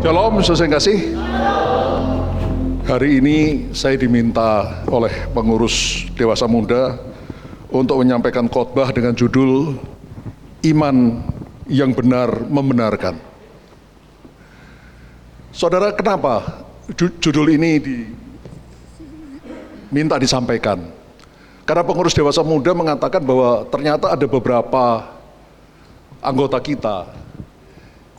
Shalom, saudara yang kasih. Hari ini saya diminta oleh pengurus Dewasa Muda untuk menyampaikan khotbah dengan judul Iman yang Benar Membenarkan. Saudara, kenapa judul ini diminta disampaikan? Karena pengurus Dewasa Muda mengatakan bahwa ternyata ada beberapa anggota kita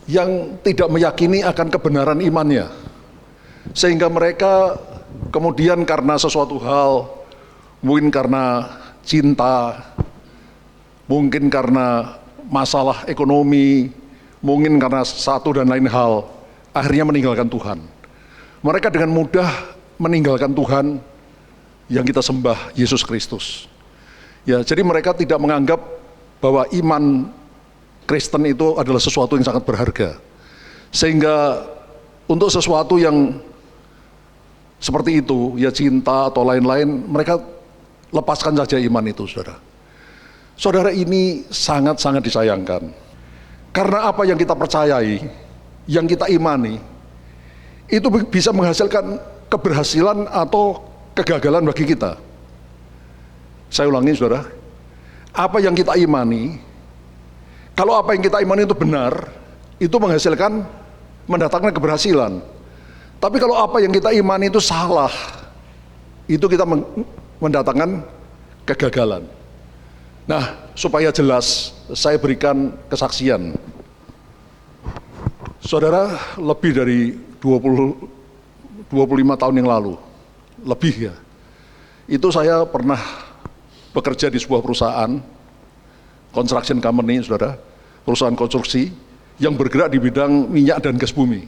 yang tidak meyakini akan kebenaran imannya, sehingga mereka kemudian karena sesuatu hal, mungkin karena cinta, mungkin karena masalah ekonomi, mungkin karena satu dan lain hal, akhirnya meninggalkan Tuhan. Mereka dengan mudah meninggalkan Tuhan yang kita sembah, Yesus Kristus. Ya, jadi mereka tidak menganggap bahwa iman Kristen itu adalah sesuatu yang sangat berharga, sehingga untuk sesuatu yang seperti itu, ya cinta atau lain-lain, mereka lepaskan saja iman itu, saudara. Saudara, ini sangat-sangat disayangkan, karena apa yang kita percayai, yang kita imani, itu bisa menghasilkan keberhasilan atau kegagalan bagi kita. Saya ulangi, saudara, apa yang kita imani, kalau apa yang kita imani itu benar, itu menghasilkan, mendatangkan keberhasilan. Tapi kalau apa yang kita imani itu salah, itu kita mendatangkan kegagalan. Nah, supaya jelas, saya berikan kesaksian. Saudara, lebih dari 25 tahun yang lalu, lebih ya, itu saya pernah bekerja di sebuah perusahaan, construction company, saudara, perusahaan konstruksi yang bergerak di bidang minyak dan gas bumi.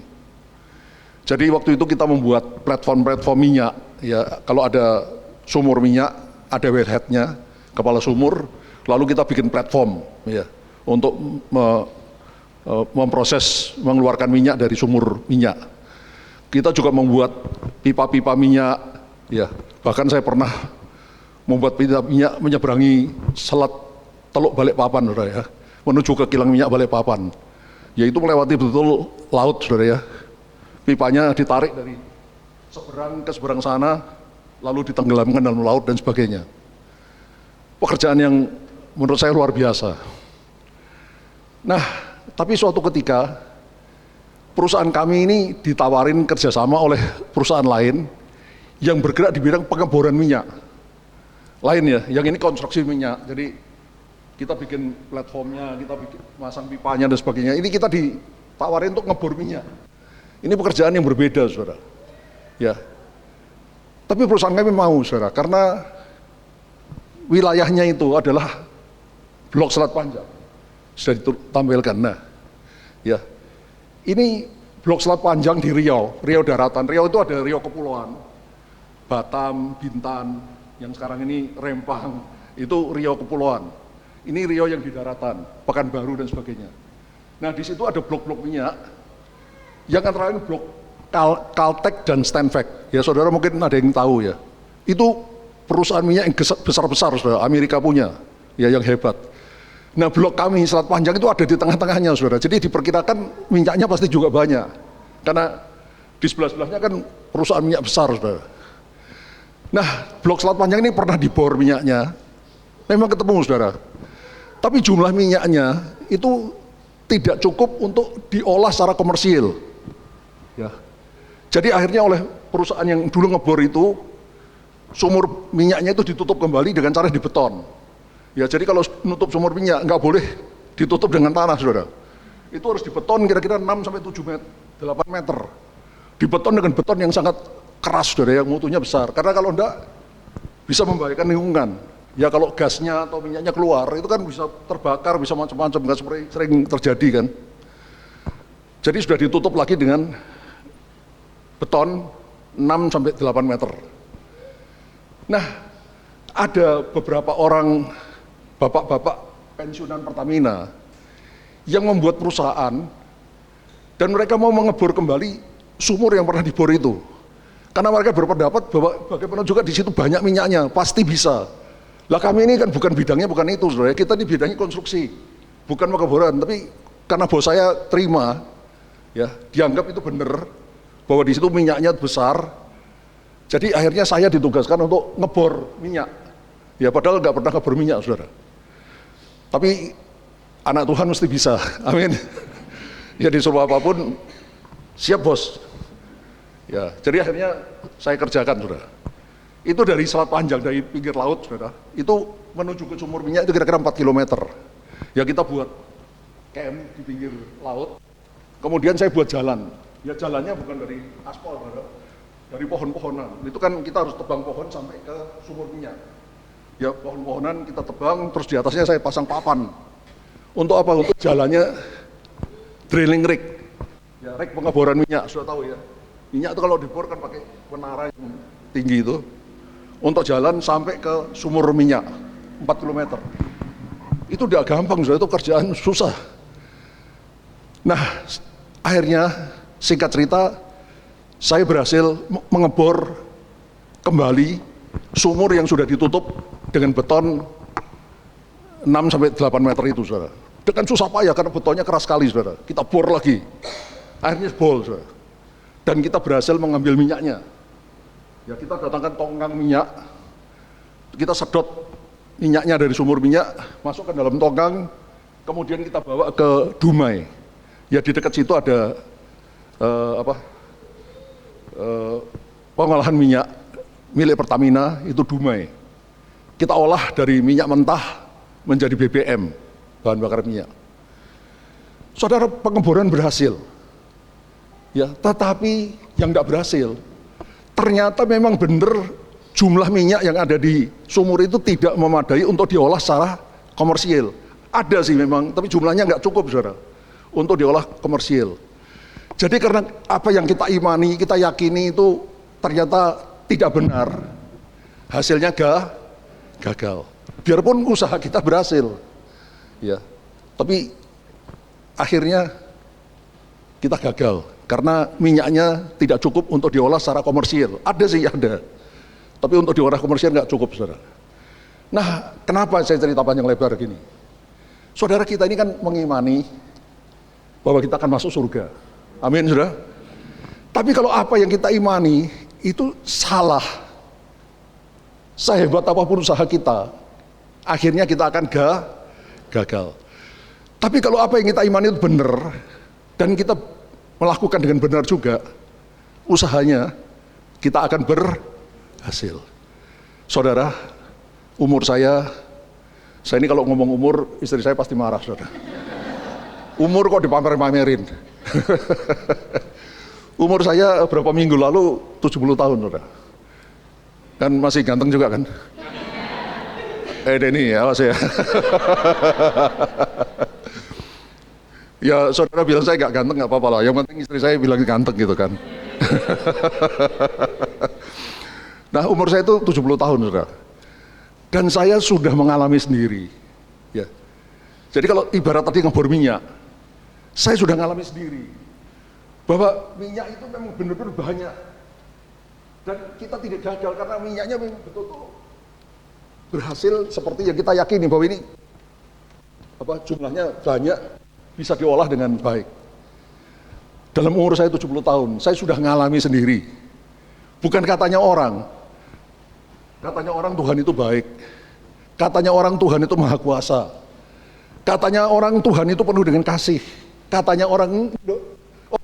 Jadi waktu itu kita membuat platform minyak, ya, kalau ada sumur minyak, ada wellhead-nya, kepala sumur, lalu kita bikin platform, ya, untuk memproses, mengeluarkan minyak dari sumur minyak. Kita juga membuat pipa-pipa minyak, ya, bahkan saya pernah membuat pipa minyak menyeberangi Selat Teluk Balikpapan, saudara, ya, menuju ke kilang minyak Balikpapan, yaitu melewati betul laut, saudara, ya. Pipanya ditarik dari seberang ke seberang sana, lalu ditenggelamkan dalam laut dan sebagainya. Pekerjaan yang menurut saya luar biasa. Nah, tapi suatu ketika perusahaan kami ini ditawarin kerjasama oleh perusahaan lain yang bergerak di bidang pengeboran minyak. Lain ya, yang ini konstruksi minyak. Jadi kita bikin platformnya, kita bikin masang pipanya dan sebagainya. Ini kita ditawarin untuk ngebor minyak. Ini pekerjaan yang berbeda, saudara. Ya. Tapi perusahaan kami mau, saudara, karena wilayahnya itu adalah Blok Selat Panjang. Sudah ditampilkan. Nah, ya. Ini Blok Selat Panjang di Riau, Riau Daratan. Riau itu ada Riau Kepulauan, Batam, Bintan, yang sekarang ini Rempang, itu Riau Kepulauan. Ini Riau yang di daratan, Pekanbaru dan sebagainya. Nah, di situ ada blok-blok minyak, yang antara lain blok Caltech dan Stanvac. Ya, saudara mungkin ada yang tahu ya. Itu perusahaan minyak yang besar-besar, saudara, Amerika punya, ya, yang hebat. Nah, blok kami Selat Panjang itu ada di tengah-tengahnya, saudara. Jadi diperkirakan minyaknya pasti juga banyak, karena di sebelah-sebelahnya kan perusahaan minyak besar, saudara. Nah, blok Selat Panjang ini pernah dibor minyaknya, memang ketemu, saudara. Tapi jumlah minyaknya itu tidak cukup untuk diolah secara komersil. Ya. Jadi akhirnya oleh perusahaan yang dulu ngebor itu, sumur minyaknya itu ditutup kembali dengan cara dibeton. Ya, jadi kalau nutup sumur minyak nggak boleh ditutup dengan tanah, saudara. Itu harus dibeton kira-kira 6 sampai 7 meter, 8 meter. Dibeton dengan beton yang sangat keras, saudara, yang mutunya besar. Karena kalau enggak bisa membahayakan lingkungan. Ya, kalau gasnya atau minyaknya keluar, itu kan bisa terbakar, bisa macam-macam, kan sering terjadi kan. Jadi sudah ditutup lagi dengan beton 6 sampai 8 meter. Nah, ada beberapa orang bapak-bapak pensiunan Pertamina yang membuat perusahaan dan mereka mau mengebor kembali sumur yang pernah dibor itu. Karena mereka berpendapat bahwa bagaimana juga di situ banyak minyaknya, pasti bisa. Lah kami ini kan bukan bidangnya, bukan itu, saudara. Kita ini bidangnya konstruksi, bukan pengeboran. Tapi karena bos saya terima, Ya, dianggap itu benar bahwa di situ minyaknya besar. Jadi akhirnya saya ditugaskan untuk ngebor minyak. Ya padahal nggak pernah ngebor minyak, saudara. Tapi anak Tuhan mesti bisa, amin. Ya disuruh apapun, siap bos. Ya, jadi akhirnya saya kerjakan, saudara. Itu dari Selat Panjang, dari pinggir laut, saudara. Itu menuju ke sumur minyak itu kira-kira 4 km. Ya kita buat camp di pinggir laut. Kemudian saya buat jalan. Ya jalannya bukan dari aspal, saudara. Dari pohon-pohonan. Itu kan kita harus tebang pohon sampai ke sumur minyak. Ya pohon-pohonan kita tebang, terus di atasnya saya pasang papan. Untuk apa? Untuk jalannya drilling rig. Ya rig pengeboran minyak, sudah tahu ya. Minyak itu kalau dibor kan pakai menara yang tinggi itu. Untuk jalan sampai ke sumur minyak 4 km. Itu udah gampang, sudah itu kerjaan susah. Nah, akhirnya singkat cerita saya berhasil mengebor kembali sumur yang sudah ditutup dengan beton 6-8 meter itu, saudara. Dengan susah payah karena betonnya keras sekali, saudara. Kita bor lagi, akhirnya jebol, saudara. Dan kita berhasil mengambil minyaknya. Ya kita datangkan tongkang minyak, kita sedot minyaknya dari sumur minyak, masukkan dalam tongkang, kemudian kita bawa ke Dumai. Ya di dekat situ ada pengolahan minyak milik Pertamina, itu Dumai. Kita olah dari minyak mentah menjadi BBM, bahan bakar minyak. Saudara, pengeboran berhasil. Ya, tetapi yang tidak berhasil, ternyata memang benar jumlah minyak yang ada di sumur itu tidak memadai untuk diolah secara komersial. Ada sih memang, tapi jumlahnya nggak cukup, saudara, untuk diolah komersial. Jadi karena apa yang kita imani, kita yakini itu ternyata tidak benar, hasilnya gagal. Biarpun usaha kita berhasil, ya, tapi akhirnya kita gagal karena minyaknya tidak cukup untuk diolah secara komersial. Ada sih, ada, tapi untuk diolah komersial nggak cukup, saudara. Nah, kenapa saya cerita panjang lebar gini? Saudara, kita ini kan mengimani bahwa kita akan masuk surga. Amin, saudara. Tapi kalau apa yang kita imani itu salah, sehebat apapun usaha kita, akhirnya kita akan gagal. Tapi kalau apa yang kita imani itu benar, dan kita melakukan dengan benar juga, usahanya kita akan berhasil. Saudara, umur saya ini kalau ngomong umur, istri saya pasti marah, saudara. Umur kok dipamer-pamerin. Umur saya berapa minggu lalu 70 tahun, saudara. Kan masih ganteng juga kan? Denny, awas ya. Ya saudara bilang saya gak ganteng gak apa-apa lah, yang penting istri saya bilang ganteng gitu kan. Nah umur saya itu 70 tahun, saudara. Dan saya sudah mengalami sendiri, ya. Jadi kalau ibarat tadi ngebor minyak, saya sudah mengalami sendiri bahwa minyak itu memang benar-benar banyak, dan kita tidak gagal karena minyaknya memang betul-betul berhasil seperti yang kita yakini bahwa ini jumlahnya banyak, bisa diolah dengan baik. Dalam umur saya 70 tahun, saya sudah mengalami sendiri. Bukan katanya orang Tuhan itu baik, katanya orang Tuhan itu maha kuasa, katanya orang Tuhan itu penuh dengan kasih, katanya orang,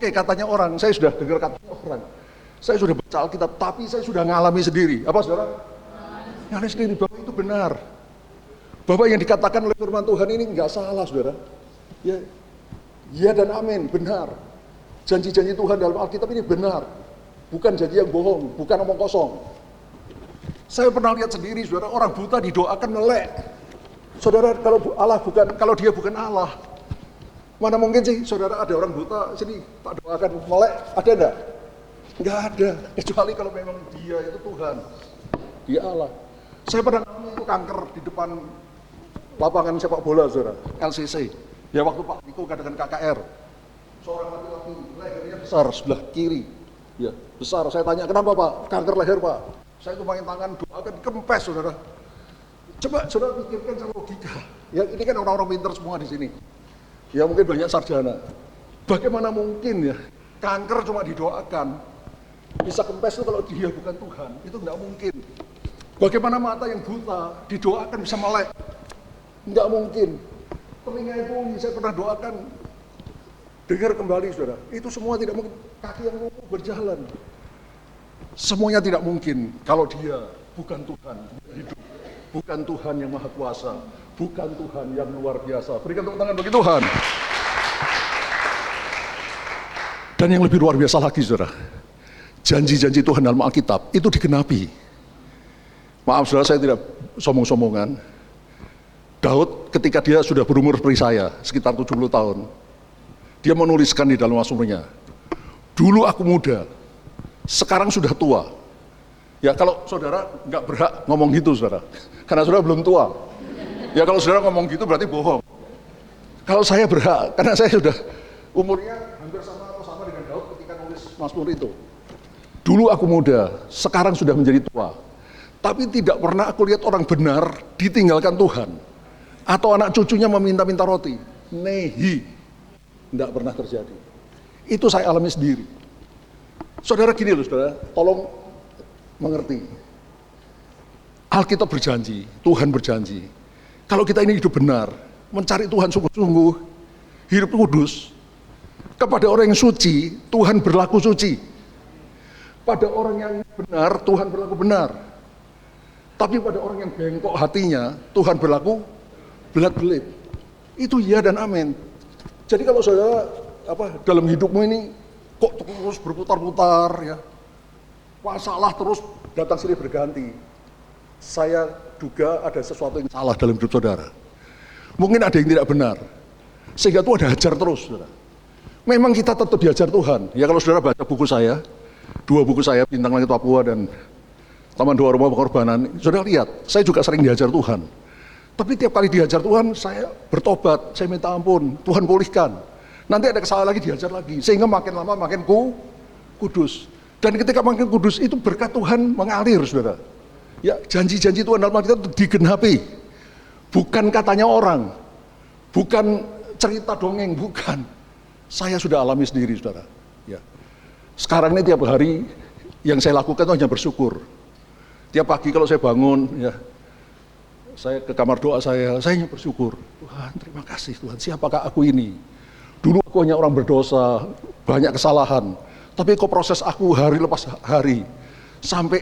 katanya orang, saya sudah dengar katanya orang, saya sudah baca Alkitab, tapi saya sudah mengalami sendiri. Apa, saudara? Mengalami sendiri bahwa itu benar, bahwa yang dikatakan oleh firman Tuhan ini nggak salah, saudara. Ya dan amin, benar. Janji-janji Tuhan dalam Alkitab ini benar, bukan janji yang bohong, bukan omong kosong. Saya pernah lihat sendiri, saudara, orang buta didoakan melek. Saudara, kalau dia bukan Allah, mana mungkin sih, saudara, ada orang buta sini tak doakan melek, ada enggak? Enggak ada, kecuali kalau memang dia itu Tuhan, dia Allah. Saya pernah itu kanker di depan lapangan sepak bola, saudara, LCC. Ya waktu Pak Niko katakan KKR, seorang laki-laki lehernya besar sebelah kiri, ya besar. Saya tanya kenapa Pak? Kanker leher Pak. Saya tumpangin tangan, doakan, kempes, saudara. Coba saudara pikirkan secara logika. Ya ini kan orang-orang pintar semua di sini. Ya mungkin banyak sarjana. Bagaimana mungkin ya, kanker cuma didoakan, bisa kempes itu kalau dia bukan Tuhan, itu nggak mungkin. Bagaimana mata yang buta, didoakan bisa melek, nggak mungkin. Telinga yang tuli, saya pernah doakan, dengar kembali saudara, itu semua tidak mungkin. Kaki yang lumpuh berjalan, semuanya tidak mungkin kalau dia bukan Tuhan hidup, bukan Tuhan yang maha kuasa, bukan Tuhan yang luar biasa. Berikan tepuk tangan bagi Tuhan. Dan yang lebih luar biasa lagi saudara, janji-janji Tuhan dalam Alkitab itu digenapi. Maaf saudara, saya tidak sombong-sombongan. Daud ketika dia sudah berumur seperti saya, sekitar 70 tahun, dia menuliskan di dalam mazmurnya, dulu aku muda, sekarang sudah tua. Ya kalau saudara nggak berhak ngomong gitu saudara, karena saudara belum tua. Ya kalau saudara ngomong gitu berarti bohong. Kalau saya berhak, karena saya sudah umurnya hampir sama atau sama dengan Daud ketika nulis mazmur itu. Dulu aku muda, sekarang sudah menjadi tua. Tapi tidak pernah aku lihat orang benar ditinggalkan Tuhan. Atau anak cucunya meminta-minta roti. Nehi. Tidak pernah terjadi. Itu saya alami sendiri. Saudara gini loh saudara, tolong mengerti. Alkitab berjanji, Tuhan berjanji. Kalau kita ini hidup benar, mencari Tuhan sungguh-sungguh, hidup kudus, kepada orang yang suci, Tuhan berlaku suci. Pada orang yang benar, Tuhan berlaku benar. Tapi pada orang yang bengkok hatinya, Tuhan berlaku belat-belit. Itu ya dan amin. Jadi kalau saudara dalam hidupmu ini kok terus berputar-putar ya, masalah terus datang silih berganti, saya duga ada sesuatu yang salah dalam hidup saudara. Mungkin ada yang tidak benar, sehingga Tuhan hajar terus saudara. Memang kita tetap diajar Tuhan. Ya kalau saudara baca buku saya, 2 buku saya, Bintang Langit Papua dan Taman Doa Rumah Pengorbanan, saudara lihat, saya juga sering diajar Tuhan. Tapi tiap kali diajar Tuhan, saya bertobat, saya minta ampun, Tuhan pulihkan. Nanti ada kesalahan lagi, diajar lagi. Sehingga makin lama makin kudus. Dan ketika makin kudus, itu berkat Tuhan mengalir, saudara. Ya, janji-janji Tuhan dalam Alkitab itu digenapi. Bukan katanya orang, bukan cerita dongeng, bukan. Saya sudah alami sendiri, saudara. Ya. Sekarang ini tiap hari yang saya lakukan itu hanya bersyukur. Tiap pagi kalau saya bangun, ya, saya ke kamar doa saya hanya bersyukur. Tuhan, terima kasih Tuhan, siapakah aku ini? Dulu aku hanya orang berdosa, banyak kesalahan. Tapi kau proses aku hari lepas hari. Sampai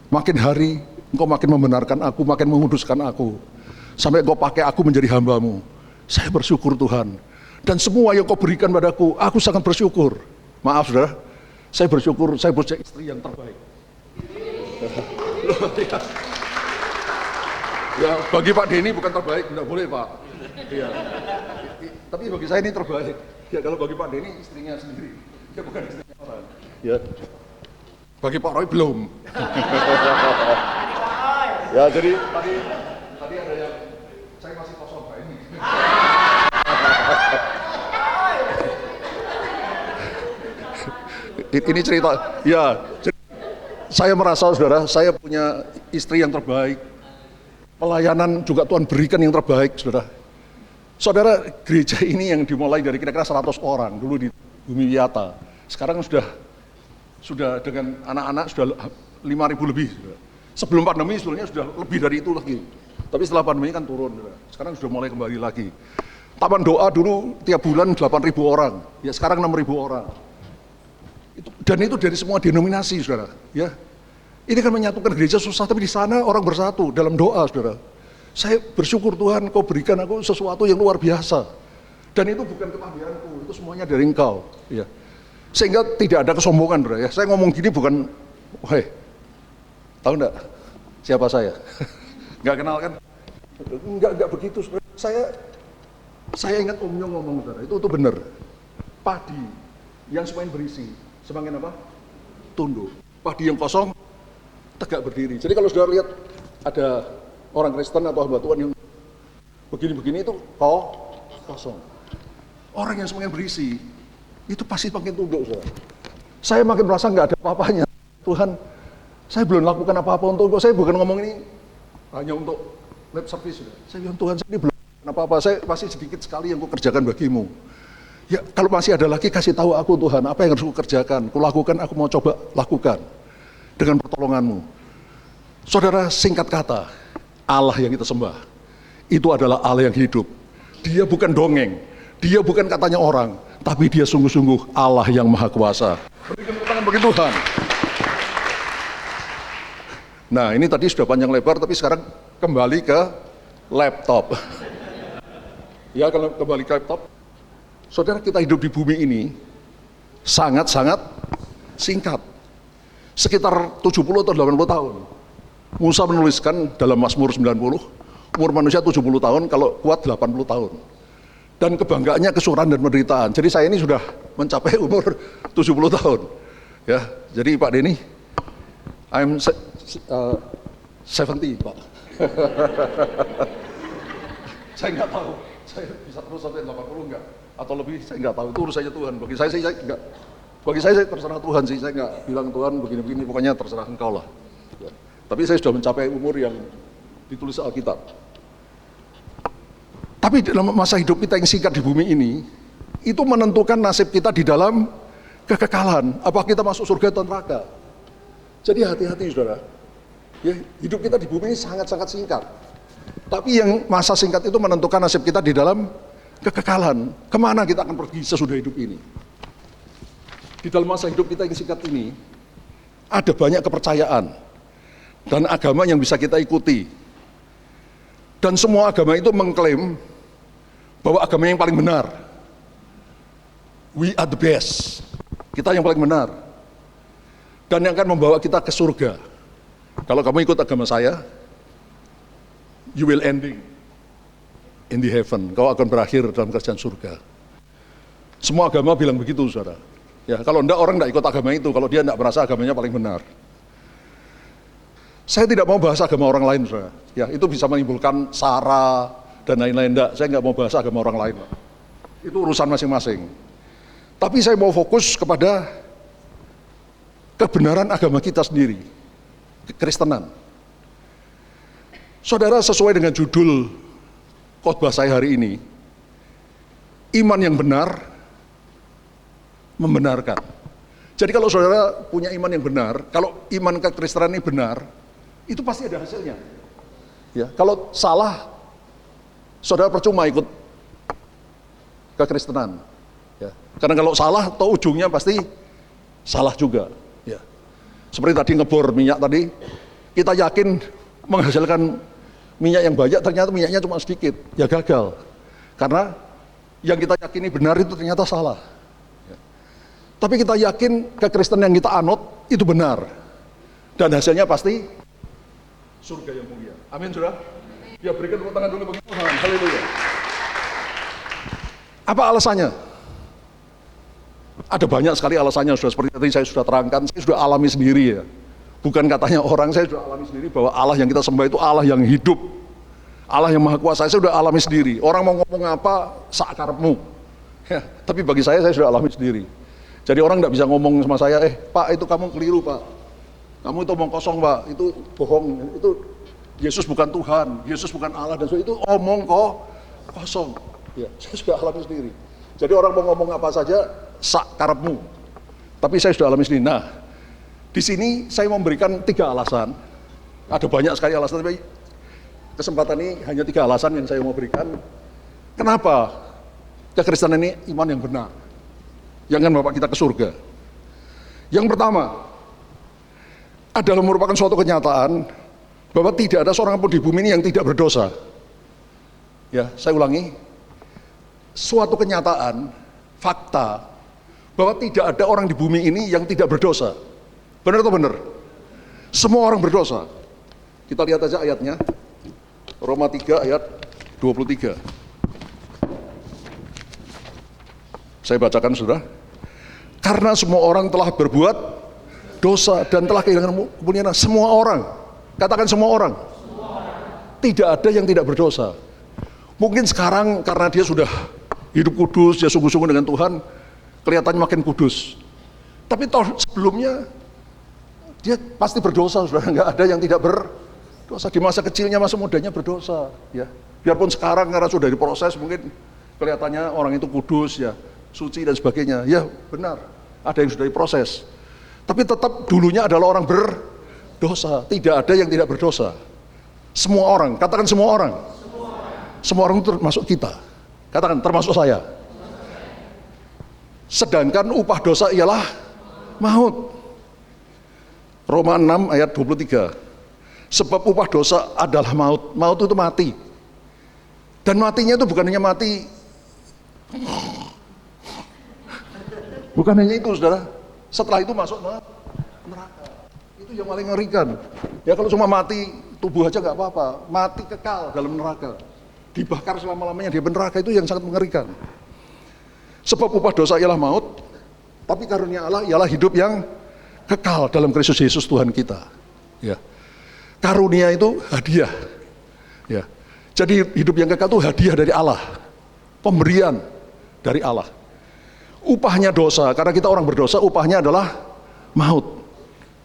makin hari, engkau makin membenarkan aku, makin menguduskan aku. Sampai engkau pakai aku menjadi hamba-Mu. Saya bersyukur Tuhan. Dan semua yang kau berikan padaku, aku sangat bersyukur. Maaf saudara, saya bersyukur saya punya istri yang terbaik. Ya, bagi Pak Denny bukan terbaik, tidak boleh Pak. Ya. Tapi bagi saya ini terbaik. Ya kalau bagi Pak Denny istrinya sendiri, ya bukan istrinya orang. Ya. Bagi Pak Roy belum. Ya jadi tadi ada yang saya masih kosong Pak ini. Ini cerita. Ya. Saya merasa saudara, saya punya istri yang terbaik. Pelayanan juga Tuhan berikan yang terbaik, saudara. Saudara, gereja ini yang dimulai dari kira-kira 100 orang dulu di Bumi Wiyata. Sekarang sudah dengan anak-anak sudah 5.000 lebih. Saudara. Sebelum pandemi sebetulnya sudah lebih dari itu lagi. Tapi setelah pandemi kan turun. Saudara. Sekarang sudah mulai kembali lagi. Taman Doa dulu tiap bulan 8.000 orang. Ya sekarang 6.000 orang. Dan itu dari semua denominasi, saudara. Ya. Ini kan menyatukan gereja susah, tapi di sana orang bersatu dalam doa, saudara. Saya bersyukur Tuhan, kau berikan aku sesuatu yang luar biasa. Dan itu bukan kepandaianku, itu semuanya dari Engkau. Ya. Sehingga tidak ada kesombongan, saudara. Ya. Saya ngomong gini bukan, tahu enggak siapa saya? Enggak kenal kan? Enggak begitu, saudara. Saya ingat Om Nyong ngomong, saudara, itu benar. Padi yang semakin berisi, semakin apa? Tunduk. Padi yang kosong, tegak berdiri. Jadi kalau saudara lihat ada orang Kristen atau hamba Tuhan yang begini-begini itu kosong. Orang yang semakin berisi itu pasti makin tunduk, saudara. Saya makin merasa nggak ada apa-apanya. Tuhan, saya belum lakukan apa-apa untuk engkau. Saya bukan ngomong ini hanya untuk lip service, saudara. Saya bilang Tuhan, saya ini belum apa-apa. Saya pasti sedikit sekali yang kau kerjakan bagimu. Ya, kalau masih ada lagi, kasih tahu aku Tuhan, apa yang harus kukerjakan, kulakukan, aku mau coba lakukan dengan pertolonganmu. Saudara, singkat kata, Allah yang kita sembah, itu adalah Allah yang hidup. Dia bukan dongeng, dia bukan katanya orang, tapi dia sungguh-sungguh Allah yang maha kuasa. Berikan tepuk tangan bagi Tuhan. Nah, ini tadi sudah panjang lebar, tapi sekarang kembali ke laptop. Ya, kalau kembali ke laptop, saudara, kita hidup di bumi ini sangat-sangat singkat. Sekitar 70 atau 80 tahun. Musa menuliskan dalam Mazmur 90, umur manusia 70 tahun, kalau kuat 80 tahun. Dan kebanggaannya kesukaran dan penderitaan. Jadi saya ini sudah mencapai umur 70 tahun. Ya, jadi Pak Denny, I'm 70, Pak. Saya nggak tahu, saya bisa terus sampai 80 enggak? Atau lebih, saya nggak tahu, itu urusannya Tuhan. Bagi saya enggak. Bagi saya terserah Tuhan sih, saya nggak bilang Tuhan begini-begini, pokoknya terserah engkau lah. Ya. Tapi saya sudah mencapai umur yang ditulis Alkitab. Tapi dalam masa hidup kita yang singkat di bumi ini, itu menentukan nasib kita di dalam kekekalan. Apa kita masuk surga atau neraka? Jadi hati-hati saudara. Ya, hidup kita di bumi ini sangat-sangat singkat. Tapi yang masa singkat itu menentukan nasib kita di dalam kekekalan. Kemana kita akan pergi sesudah hidup ini? Di dalam masa hidup kita yang singkat ini, ada banyak kepercayaan dan agama yang bisa kita ikuti. Dan semua agama itu mengklaim bahwa agama yang paling benar. We are the best. Kita yang paling benar. Dan yang akan membawa kita ke surga. Kalau kamu ikut agama saya, you will ending in the heaven. Kau akan berakhir dalam kerjaan surga. Semua agama bilang begitu, saudara. Ya, kalau enggak, orang enggak ikut agama itu, kalau dia enggak merasa agamanya paling benar. Saya tidak mau bahas agama orang lain, saudara. Ya, itu bisa menimbulkan sara dan lain-lain. Enggak, saya enggak mau bahas agama orang lain. Itu urusan masing-masing. Tapi saya mau fokus kepada kebenaran agama kita sendiri, kekristenan. Saudara, sesuai dengan judul khotbah saya hari ini, iman yang benar membenarkan. Jadi kalau saudara punya iman yang benar, kalau iman kekristenan ini benar, itu pasti ada hasilnya. Ya, kalau salah, saudara percuma ikut kekristenan. Ya, karena kalau salah, atau ujungnya pasti salah juga. Ya. Seperti tadi ngebor minyak tadi, kita yakin menghasilkan minyak yang banyak, ternyata minyaknya cuma sedikit, ya gagal. Karena yang kita yakini benar itu ternyata salah. Ya. Tapi kita yakin kekristenan yang kita anut itu benar. Dan hasilnya pasti surga yang mulia. Amin, saudara? Ya, berikan tepuk tangan dulu bagi Tuhan. Haleluya. Apa alasannya? Ada banyak sekali alasannya, sudah seperti tadi saya sudah terangkan, saya sudah alami sendiri ya. Bukan katanya orang, saya sudah alami sendiri bahwa Allah yang kita sembah itu Allah yang hidup. Allah yang maha kuasa, saya sudah alami sendiri. Orang mau ngomong apa, sakarepmu. Ya, tapi bagi saya sudah alami sendiri. Jadi orang tidak bisa ngomong sama saya, Pak itu kamu keliru Pak. Kamu itu omong kosong Pak, itu bohong. Itu Yesus bukan Tuhan, Yesus bukan Allah, dan itu omong kosong. Ya, saya sudah alami sendiri. Jadi orang mau ngomong apa saja, sakarepmu. Tapi saya sudah alami sendiri. Nah, di sini saya memberikan 3 alasan. Ada banyak sekali alasan, tapi kesempatan ini hanya 3 alasan yang saya mau berikan. Kenapa kekristenan ini iman yang benar, yang akan membawa kita ke surga? Yang pertama adalah merupakan suatu kenyataan bahwa tidak ada seorang pun di bumi ini yang tidak berdosa. Ya, saya ulangi, suatu kenyataan, fakta, bahwa tidak ada orang di bumi ini yang tidak berdosa. Benar atau benar? Semua orang berdosa. Kita lihat aja ayatnya. Roma 3 ayat 23. Saya bacakan saudara. Karena semua orang telah berbuat dosa dan telah kehilangan kemuliaan. Semua orang. Katakan semua orang. Tidak ada yang tidak berdosa. Mungkin sekarang karena dia sudah hidup kudus, dia sungguh-sungguh dengan Tuhan, kelihatannya makin kudus. Tapi tahun sebelumnya dia pasti berdosa, sudah nggak ada yang tidak berdosa. Di masa kecilnya, masa mudanya berdosa, ya. Biarpun sekarang karena sudah diproses, mungkin kelihatannya orang itu kudus, ya. suci dan sebagainya. Ya benar, ada yang sudah diproses. Tapi tetap dulunya adalah orang berdosa. Tidak ada yang tidak berdosa. Semua orang, katakan semua orang. Semua orang itu termasuk kita. Katakan termasuk saya. Sedangkan upah dosa ialah maut. Roma 6 ayat 23. Sebab upah dosa adalah maut. Maut itu mati. Dan matinya itu bukan hanya mati. Bukan hanya itu, saudara. Setelah itu masuk neraka. Itu yang paling mengerikan. Ya kalau cuma mati tubuh aja nggak apa-apa. Mati kekal dalam neraka. Dibakar selama-lamanya di neraka, itu yang sangat mengerikan. Sebab upah dosa ialah maut, tapi karunia Allah ialah hidup yang kekal dalam Kristus Yesus Tuhan kita. Ya. Karunia itu hadiah. Ya. Jadi hidup yang kekal itu hadiah dari Allah. Pemberian dari Allah. Upahnya dosa, karena kita orang berdosa, upahnya adalah maut.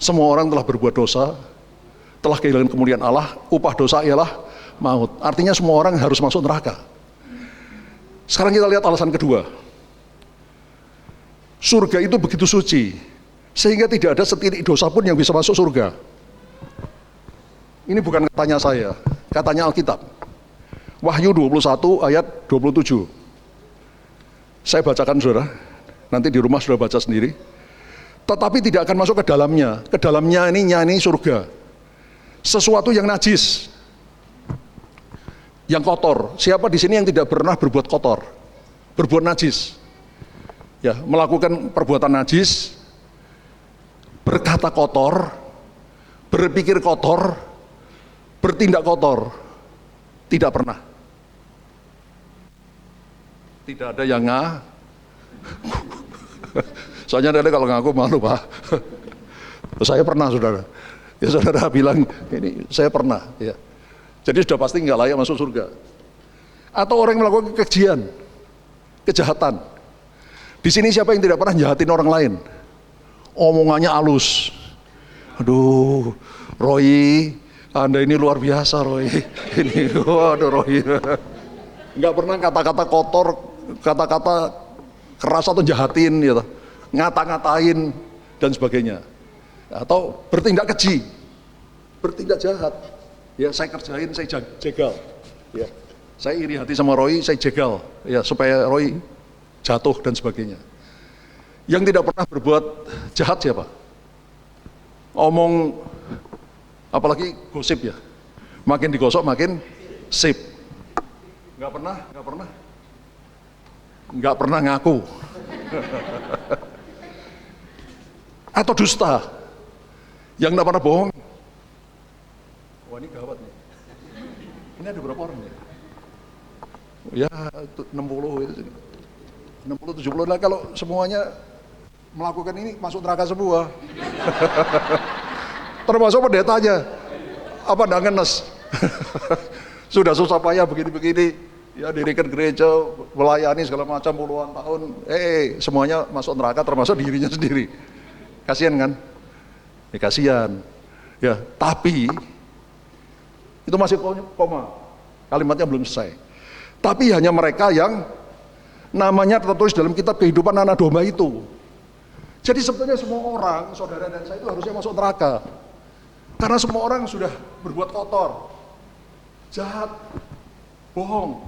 Semua orang telah berbuat dosa, telah kehilangan kemuliaan Allah, upah dosa ialah maut. Artinya semua orang harus masuk neraka. Sekarang kita lihat alasan kedua. Surga itu begitu suci, sehingga tidak ada setitik dosa pun yang bisa masuk surga. Ini bukan katanya saya, katanya Alkitab. Wahyu 21 ayat 27. Saya bacakan saudara, nanti di rumah sudah baca sendiri. Tetapi tidak akan masuk ke dalamnya. Ke dalamnya ini surga. Sesuatu yang najis, yang kotor. Siapa di sini yang tidak pernah berbuat kotor, berbuat najis? Ya, melakukan perbuatan najis, berkata kotor, berpikir kotor, bertindak kotor. Tidak pernah. Tidak ada yang soalnya ada kalau ngaku malu, Pak. Saya pernah, saudara. Ya saudara bilang, ini saya pernah. Ya. Jadi sudah pasti nggak layak masuk surga. Atau orang yang melakukan kekejian, kejahatan. Di sini siapa yang tidak pernah jahatin orang lain? Omongannya halus. Aduh, Roy, Anda ini luar biasa, Roy. Ini, waduh, Roy. Nggak pernah kata-kata kotor, kata-kata keras atau jahatin, gitu. Ngata-ngatain dan sebagainya. Atau bertindak keji, bertindak jahat. Ya, saya kerjain, saya jegal. Ya, saya iri hati sama Roy, saya jegal. Ya, supaya Roy jatuh dan sebagainya. Yang tidak pernah berbuat jahat siapa? Omong, apalagi gosip ya. Makin digosok makin sip. Nggak pernah ngaku. Atau dusta. Yang nggak pernah bohong. Wah, ini gawat nih. Ini ada berapa orang ya? Ya 60 itu. 60-70 lah, kalau semuanya melakukan ini masuk neraka semua. Termasuk pendetanya. Apa nggak ngenes? Sudah susah payah begini-begini, ya dirikan gereja, melayani segala macam puluhan tahun, semuanya masuk neraka termasuk dirinya sendiri. Kasihan kan? Ya kasihan. Ya, tapi itu masih koma. Kalimatnya belum selesai. Tapi hanya mereka yang namanya tertulis dalam kitab kehidupan anak domba itu. Jadi sebetulnya semua orang, saudara dan saya itu harusnya masuk neraka. Karena semua orang sudah berbuat kotor, jahat, bohong.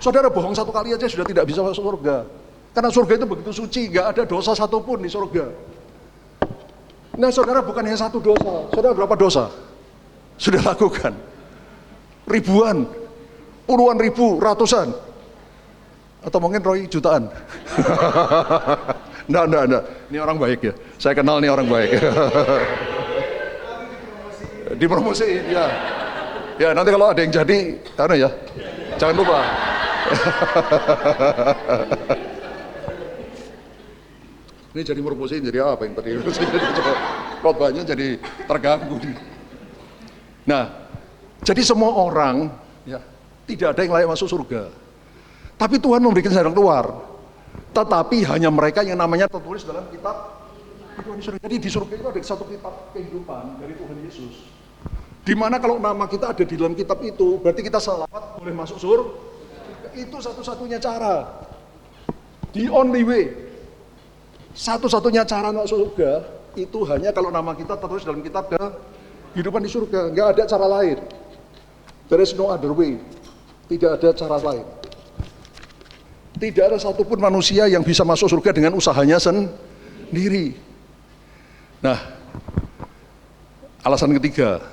Saudara bohong satu kali aja sudah tidak bisa masuk surga. Karena surga itu begitu suci, gak ada dosa satupun di surga. Nah saudara bukan hanya satu dosa, saudara berapa dosa sudah lakukan? Ribuan, puluhan ribu, ratusan. Atau mungkin Roy jutaan. Nggak. Ini orang baik ya. Saya kenal nih orang baik. Dipromosi, ya. Ya nanti kalau ada yang jadi, ya, jangan lupa. Ini jadi promosi jadi apa yang tadi? Khotbahnya jadi terganggu. Nah, jadi semua orang, ya, tidak ada yang layak masuk surga. Tapi Tuhan memberikan jalan keluar. Tetapi hanya mereka yang namanya tertulis dalam kitab kehidupan surga. Jadi di surga itu ada satu kitab kehidupan dari Tuhan Yesus. Dimana kalau nama kita ada di dalam kitab itu, berarti kita selamat boleh masuk surga. Itu satu-satunya cara. The only way, satu-satunya cara masuk surga itu hanya kalau nama kita tertulis dalam kitab kehidupan di surga. Nggak ada cara lain. There is no other way. Tidak ada cara lain. Tidak ada satupun manusia yang bisa masuk surga dengan usahanya sendiri. Nah, alasan ketiga,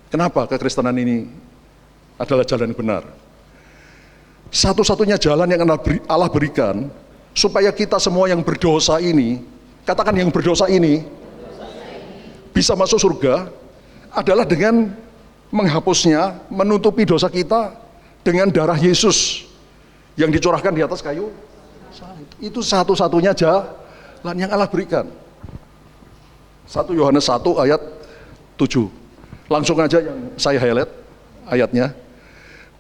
kenapa kekristenan ini adalah jalan yang benar? Satu-satunya jalan yang Allah berikan supaya kita semua yang berdosa ini, katakan yang berdosa ini, bisa masuk surga adalah dengan menghapusnya, menutupi dosa kita dengan darah Yesus yang dicurahkan di atas kayu salib. Itu satu-satunya jalan yang Allah berikan. 1 Yohanes 1 ayat 7. Langsung aja yang saya highlight ayatnya.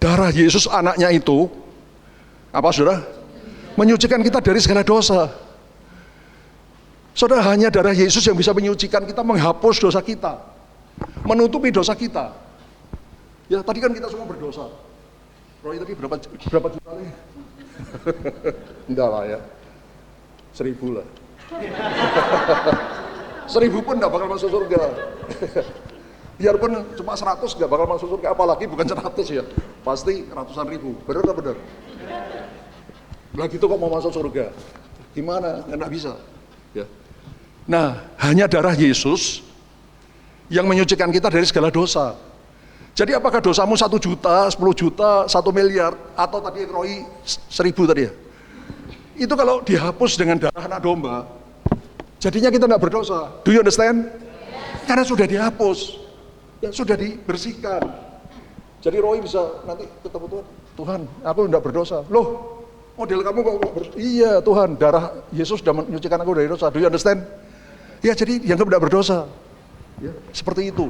Darah Yesus anaknya itu, apa saudara? Menyucikan kita dari segala dosa. Saudara, hanya darah Yesus yang bisa menyucikan kita, menghapus dosa kita, menutupi dosa kita. Ya, tadi kan kita semua berdosa. Roy tadi berapa juta nih? Enggak lah ya, 1000 lah. 1000 pun enggak bakal masuk surga. Biarpun cuma 100 enggak bakal masuk surga, apalagi bukan 100 ya, pasti ratusan ribu. Benar tak benar? Lagi itu kok mau masuk surga? Gimana? Nggak bisa. Ya. Nah, hanya darah Yesus yang menyucikan kita dari segala dosa. Jadi apakah dosamu 1 juta, 10 juta, 1 miliar, atau tadi Roy 1000 tadi ya? Itu kalau dihapus dengan darah anak domba, jadinya kita tidak berdosa. Do you understand? Karena sudah dihapus, ya sudah dibersihkan. Jadi Roy bisa nanti ketemu Tuhan, Tuhan, aku tidak berdosa. Loh, model kamu kok iya Tuhan, darah Yesus sudah menyucikan aku dari dosa. Do you understand? Ya, jadi yang tidak berdosa. Ya, seperti itu.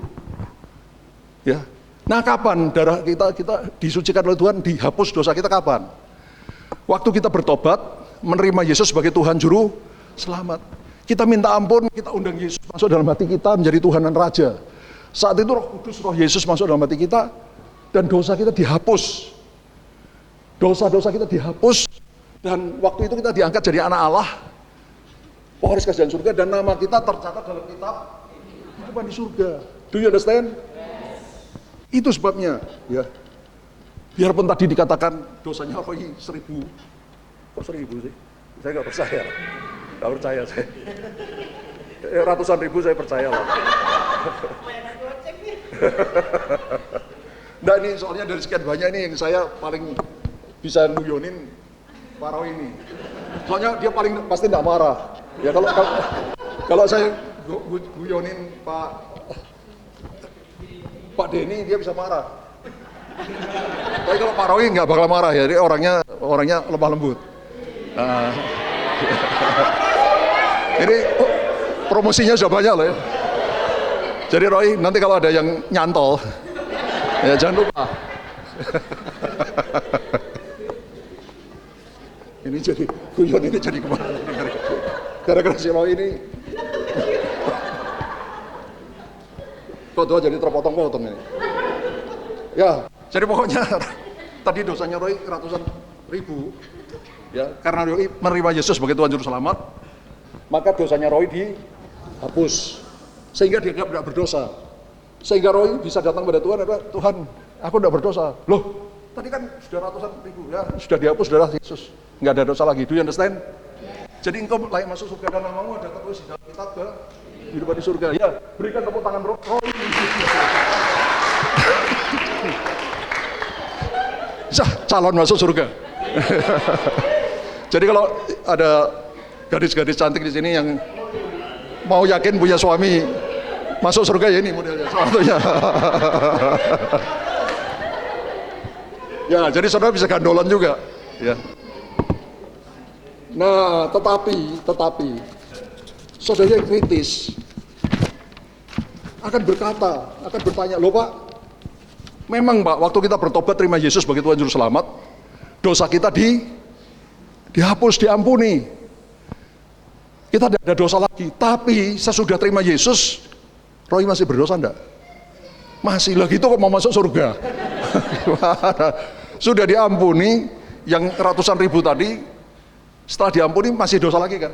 Ya. Nah, kapan darah kita disucikan oleh Tuhan, dihapus dosa kita kapan? Waktu kita bertobat, menerima Yesus sebagai Tuhan Juru Selamat. Kita minta ampun, kita undang Yesus masuk dalam hati kita menjadi Tuhan dan Raja. Saat itu Roh Kudus, Roh Yesus masuk dalam hati kita, dan dosa kita dihapus. Dosa-dosa kita dihapus, dan waktu itu kita diangkat jadi anak Allah, pewaris kerajaan surga, dan nama kita tercatat dalam kitab kehidupan di surga. Do you understand? Itu sebabnya, ya. Biarpun tadi dikatakan dosanya Roy 1000, kok 1000 sih? Saya nggak percaya saya. Ratusan ribu saya percaya lah. Nah, ini soalnya dari sekian banyak ini yang saya paling bisa nuyonin Pak Roy ini. Soalnya dia paling pasti nggak marah. Ya kalau saya guyonin Pak Denny, dia bisa marah. Tapi kalau Pak Roy nggak bakal marah ya, dia orangnya lemah lembut. Nah, ini promosinya sudah banyak loh ya. Jadi Roy, nanti kalau ada yang nyantol, ya jangan lupa. Ini jadi guyon ini jadi kemana? Gara-gara si Roy ini. Kok doa jadi terpotong-potong ini. Ya, jadi pokoknya tadi dosanya Roy ratusan ribu. Ya, karena Roy menerima Yesus sebagai Tuhan Juru Selamat, maka dosanya Roy dihapus. Sehingga dia tidak berdosa. Sehingga Roy bisa datang pada Tuhan, Tuhan, aku tidak berdosa. Loh, tadi kan sudah ratusan ribu, ya sudah dihapus darah Yesus. Nggak ada dosa lagi. Do you understand? Jadi engkau layak masuk surga dan namamu ada tertulis di dalam kitab kehidupan di surga. Ya, berikan tepuk tangan Roy. Calon masuk surga. Jadi kalau ada gadis-gadis cantik di sini yang mau yakin punya suami masuk surga, ya ini modelnya satunya. Ya, jadi saudara bisa gandolan juga. Ya. Nah, tetapi saudara yang kritis akan berkata, akan bertanya, loh Pak, memang Pak, waktu kita bertobat terima Yesus sebagai Tuhan Juru Selamat, dosa kita dihapus, diampuni. Kita tidak ada dosa lagi. Tapi sesudah terima Yesus, Roy masih berdosa enggak? Masih lagi itu kok mau masuk surga? Sudah diampuni, yang ratusan ribu tadi Setelah diampuni masih dosa lagi kan?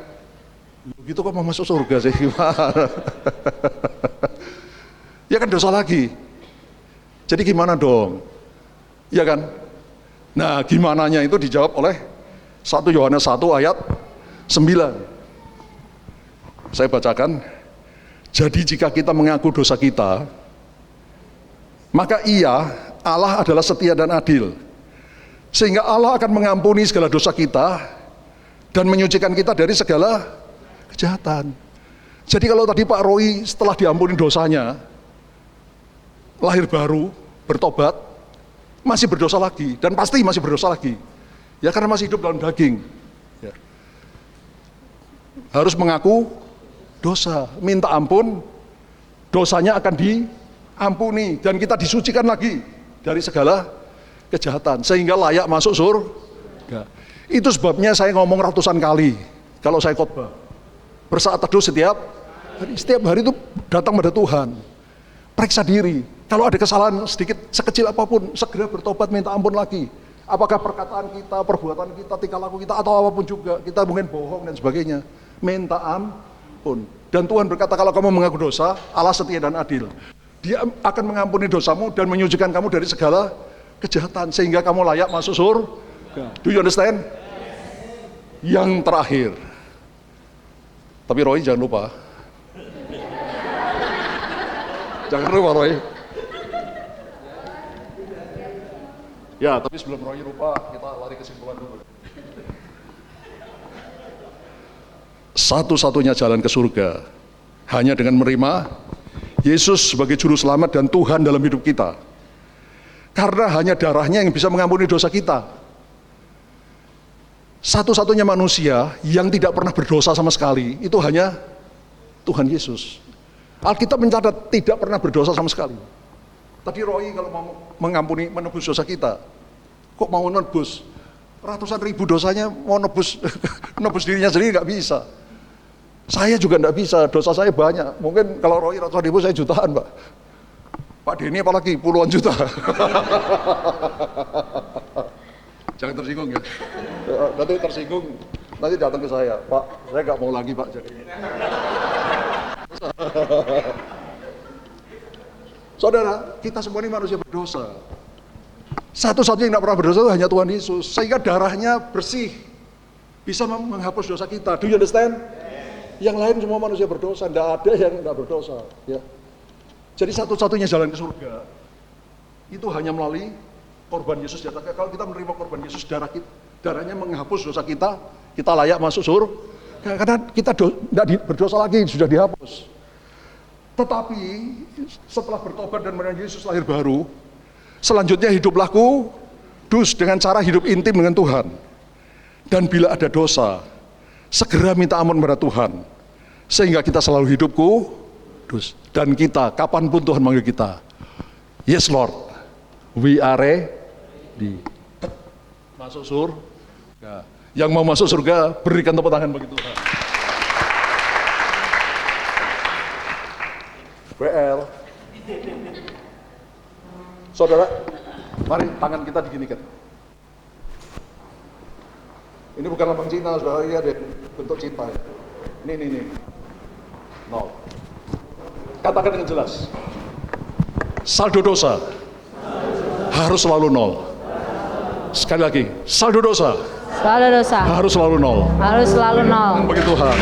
Gitu kok mau masuk surga sih, gimana? Ya kan dosa lagi. Jadi gimana dong? Ya kan? Nah, gimananya itu dijawab oleh 1 Yohanes 1 ayat 9. Saya bacakan. Jadi jika kita mengaku dosa kita, maka Allah adalah setia dan adil. Sehingga Allah akan mengampuni segala dosa kita dan menyucikan kita dari segala kejahatan. Jadi kalau tadi Pak Roy setelah diampuni dosanya, lahir baru, bertobat, masih berdosa lagi, dan pasti masih berdosa lagi. Ya karena masih hidup dalam daging. Ya. Harus mengaku dosa, minta ampun, dosanya akan diampuni, dan kita disucikan lagi dari segala kejahatan, sehingga layak masuk surga. Itu sebabnya saya ngomong ratusan kali, kalau saya khotbah, bersaat teduh setiap hari itu datang pada Tuhan, periksa diri, kalau ada kesalahan sedikit, sekecil apapun, segera bertobat, minta ampun lagi. Apakah perkataan kita, perbuatan kita, tingkah laku kita, atau apapun juga, kita mungkin bohong dan sebagainya, minta ampun. Dan Tuhan berkata, kalau kamu mengaku dosa, Allah setia dan adil. Dia akan mengampuni dosamu dan menyucikan kamu dari segala kejahatan, sehingga kamu layak masuk surga. Do you understand? Yang terakhir, tapi Roy jangan lupa. Jangan lupa Roy. Ya, tapi sebelum Roy lupa, kita lari kesimpulan dulu. Satu-satunya jalan ke surga hanya dengan menerima Yesus sebagai juru selamat dan Tuhan dalam hidup kita. Karena hanya darahnya yang bisa mengampuni dosa kita. Satu-satunya manusia yang tidak pernah berdosa sama sekali, itu hanya Tuhan Yesus. Alkitab mencatat tidak pernah berdosa sama sekali. Tadi Roy kalau mau mengampuni, menebus dosa kita, kok mau menebus? Ratusan ribu dosanya mau nebus dirinya sendiri nggak bisa. Saya juga nggak bisa, dosa saya banyak. Mungkin kalau Roy ratusan ribu, saya jutaan, Pak. Pak Denny apalagi puluhan juta. Jangan tersinggung ya. Nanti tersinggung, nanti datang ke saya, Pak, saya nggak mau lagi Pak. Jadi. Saudara, kita semua ini manusia berdosa. Satu-satunya yang nggak pernah berdosa itu hanya Tuhan Yesus. Sehingga darahnya bersih, bisa menghapus dosa kita. Do you understand? Yang lain semua manusia berdosa, tidak ada yang nggak berdosa. Ya. Jadi satu-satunya jalan ke surga itu hanya melalui korban Yesus di atas. Kalau kita menerima korban Yesus, darahnya menghapus dosa kita, kita layak masuk surga. Karena kita tidak berdosa lagi, sudah dihapus. Tetapi setelah bertobat dan menerima Yesus lahir baru, selanjutnya hiduplah kudus dengan cara hidup intim dengan Tuhan. Dan bila ada dosa, segera minta ampun kepada Tuhan, sehingga kita selalu hidup kudus. Dan kita, kapanpun Tuhan manggil kita, yes Lord, we are ready. Masuk surga. Yang mau masuk surga, berikan tepuk tangan bagi Tuhan. WL. Saudara, mari tangan kita diginikan. Ini bukan lambang cinta, saudara, ini ada bentuk cinta ya. Ini. Nol. Katakan dengan jelas. Saldo dosa harus selalu nol. Sekali lagi, saldo dosa harus selalu nol. Harus selalu nol. Bagi Tuhan.